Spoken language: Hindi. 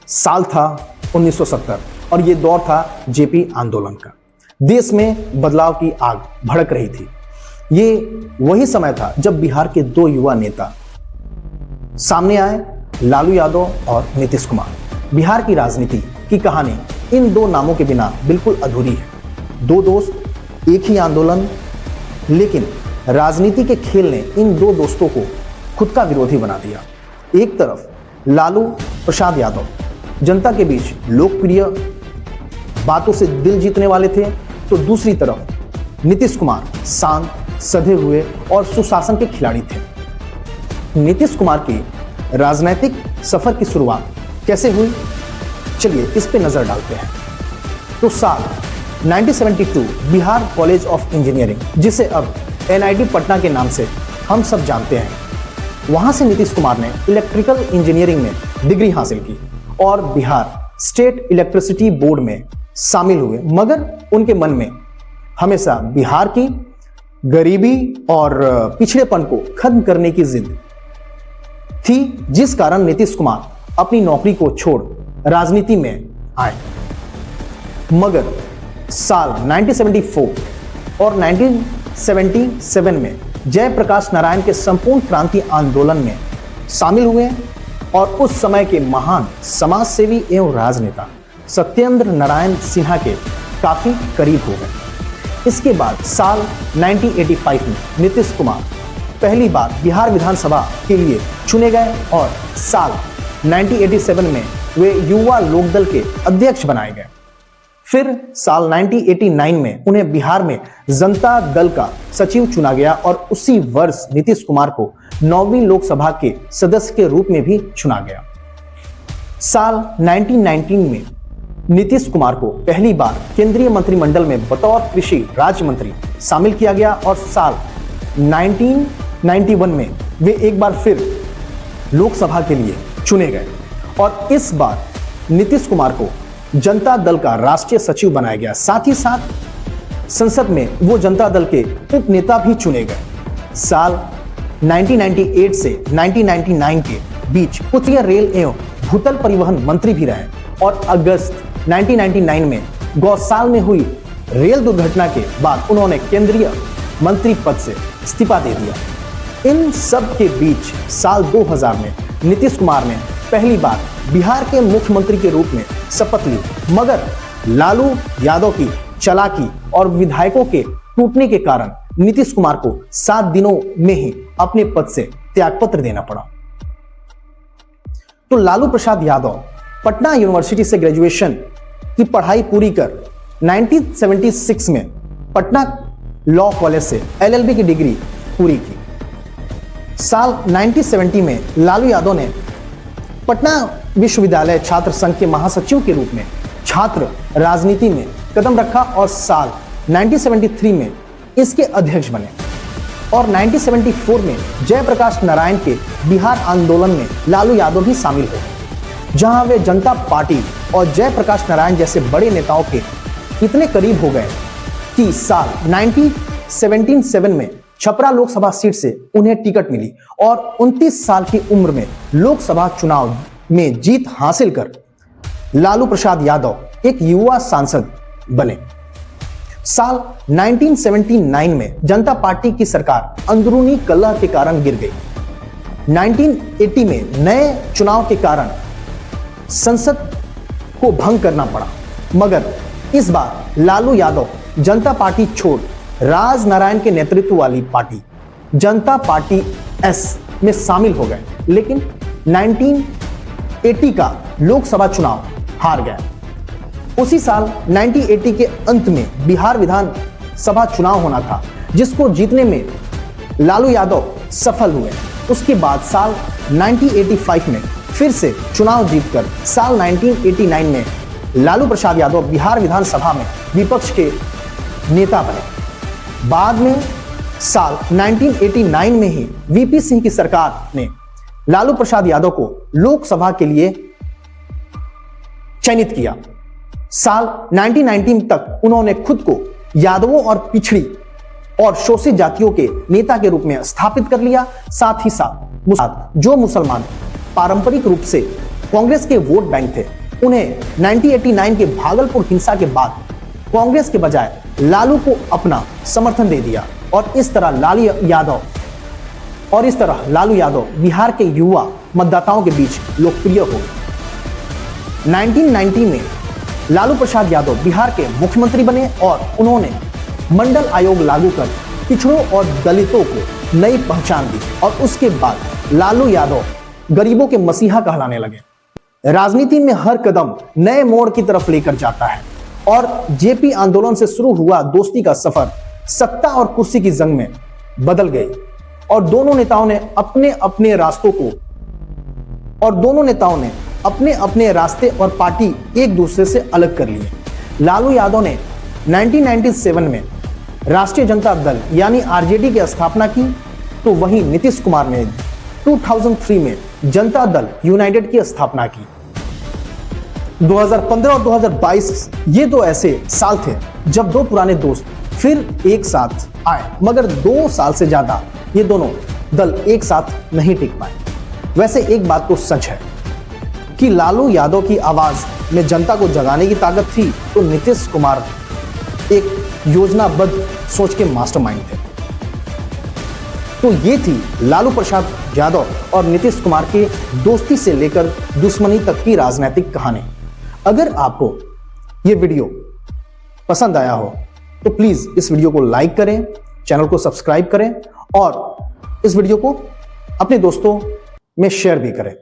साल था 1970 और ये दौर था जेपी आंदोलन का। देश में बदलाव की आग भड़क रही थी। ये वही समय था जब बिहार के दो युवा नेता सामने आए, लालू यादव और नीतीश कुमार। बिहार की राजनीति की कहानी इन दो नामों के बिना बिल्कुल अधूरी है। दो दोस्त, एक ही आंदोलन, लेकिन राजनीति के खेल ने इन दो दोस्तों को खुद का विरोधी बना दिया। एक तरफ लालू प्रसाद यादव जनता के बीच लोकप्रिय, बातों से दिल जीतने वाले थे, तो दूसरी तरफ नीतीश कुमार शांत, सधे हुए और सुशासन के खिलाड़ी थे। नीतीश कुमार की राजनीतिक सफर की शुरुआत कैसे हुई, चलिए इस पे नजर डालते हैं। तो साल 1972 बिहार कॉलेज ऑफ इंजीनियरिंग, जिसे अब NIT पटना के नाम से हम सब जानते हैं, वहां से नीतीश कुमार ने इलेक्ट्रिकल इंजीनियरिंग में डिग्री हासिल की और बिहार स्टेट इलेक्ट्रिसिटी बोर्ड में शामिल हुए। मगर उनके मन में हमेशा बिहार की गरीबी और पिछड़ेपन को खत्म करने की जिद थी, जिस कारण नीतीश कुमार अपनी नौकरी को छोड़ राजनीति में आए। मगर साल 1974 और 1977 में जयप्रकाश नारायण के संपूर्ण क्रांति आंदोलन में शामिल हुए और उस समय के महान समाजसेवी एवं राजनेता सत्येंद्र नारायण सिन्हा के काफी करीब हो गए। इसके बाद साल 1985 में नीतीश कुमार पहली बार बिहार विधानसभा के लिए चुने गए और साल 1987 में वे युवा लोकदल के अध्यक्ष बनाए गए। फिर साल 1989 में उन्हें बिहार में जनता दल का सचिव चुना गया और उसी वर्ष नीतीश कुमार को 9वीं लोकसभा के सदस्य के रूप में भी चुना गया। साल 1919 में नीतीश कुमार को पहली बार केंद्रीय मंत्रिमंडल में बतौर कृषि राज्य मंत्री शामिल किया गया और साल 1991 में वे एक बार फिर लोकसभा के लिए चुने गए और इस बार नीतीश कुमार को जनता दल का राष्ट्रीय सचिव बनाया गया। साथ ही साथ संसद में वो जनता दल के उप नेता भी चुने गए। साल 1998 से 1999 के बीच उत्तरीय रेल एवं भूतल परिवहन मंत्री भी रहे और अगस्त 1999 में गौसाल में हुई रेल दुर्घटना के बाद उन्होंने केंद्रीय मंत्री पद से इस्तीफा दे दिया। इन सब के बीच साल 2000 में नीतीश कुमार ने पहली बार बिहार के मुख्यमंत्री के रूप में शपथ ली, मगर लालू यादव की चालाकी और विधायकों के टूटने के कारण नीतीश कुमार को 7 दिनों में ही अपने पद से त्यागपत्र देना पड़ा। तो लालू प्रसाद यादव पटना यूनिवर्सिटी से ग्रेजुएशन की पढ़ाई पूरी कर 1976 में पटना लॉ कॉलेज से LLB की डिग्री पूरी की। साल 1970 में लालू यादव ने पटना विश्वविद्यालय छात्र संघ के महासचिव के रूप में छात्र राजनीति में कदम रखा और साल 1973 में इसके अध्यक्ष बने और 1974 में जयप्रकाश नारायण के बिहार आंदोलन में लालू यादव भी शामिल हो गए, जहां वे जनता पार्टी और जयप्रकाश नारायण जैसे बड़े नेताओं के इतने करीब हो गए कि साल 1977 में छपरा लोकसभा सीट से उन्हें टिकट मिली और 29 साल की उम्र में लोकसभा चुनाव में जीत हासिल कर लालू प्रसाद यादव एक युवा सांसद बने। साल 1979 में जनता पार्टी की सरकार अंदरूनी कलह के कारण गिर गई। 1980 में नए चुनाव के कारण संसद को भंग करना पड़ा, मगर इस बार लालू यादव जनता पार्टी छोड़ राज नारायण के नेतृत्व वाली पार्टी जनता पार्टी S में शामिल हो गए, लेकिन 1980 का लोकसभा चुनाव हार गए। उसी साल 1980 के अंत में बिहार विधानसभा चुनाव होना था, जिसको जीतने में लालू यादव सफल हुए। उसके बाद साल 1985 में फिर से चुनाव जीतकर साल 1989 में लालू प्रसाद यादव बिहार विधानसभा में विपक्ष के नेता बने। बाद में साल 1989 में ही VP सिंह की सरकार ने लालू प्रसाद यादव को लोकसभा के लिए चयनित किया। साल 1990 तक उन्होंने खुद को यादवों और पिछड़ी और शोषित जातियों के नेता के रूप में स्थापित कर लिया। साथ ही साथ जो मुसलमान पारंपरिक रूप से कांग्रेस के वोट बैंक थे, उन्हें 1989 के भागलपुर हिंसा के बाद कांग्रेस के बजाय लालू को अपना समर्थन दे दिया और इस तरह लालू यादव बिहार के युवा मतदाताओं के बीच लोकप्रिय हो गए। 1990 में लालू प्रसाद यादव बिहार के मुख्यमंत्री बने और उन्होंने मंडल आयोग लागू कर पिछड़ों और दलितों को नई पहचान दी और उसके बाद लालू यादव गरीबों के मसीहा कहलाने लगे। राजनीति में हर कदम नए मोड़ की तरफ लेकर जाता है और जेपी आंदोलन से शुरू हुआ दोस्ती का सफर सत्ता और कुर्सी की जंग में बदल गई और दोनों नेताओं ने अपने अपने रास्ते और पार्टी एक दूसरे से अलग कर लिए। लालू यादव ने 1997 में राष्ट्रीय जनता दल यानी आरजेडी की स्थापना की, तो वहीं नीतीश कुमार ने 2003 में जनता दल यूनाइटेड की स्थापना की। 2015 और 2022 ये दो ऐसे साल थे जब दो पुराने दोस्त फिर एक साथ आए, मगर 2 साल से ज्यादा ये दोनों दल एक साथ नहीं टिक पाए। वैसे एक बात तो सच है कि लालू यादव की आवाज में जनता को जगाने की ताकत थी, तो नीतीश कुमार एक योजनाबद्ध सोच के मास्टरमाइंड थे। तो ये थी लालू प्रसाद यादव और नीतीश कुमार के दोस्ती से लेकर दुश्मनी तक की राजनीतिक कहानी। अगर आपको ये वीडियो पसंद आया हो तो प्लीज इस वीडियो को लाइक करें, चैनल को सब्सक्राइब करें और इस वीडियो को अपने दोस्तों में शेयर भी करें।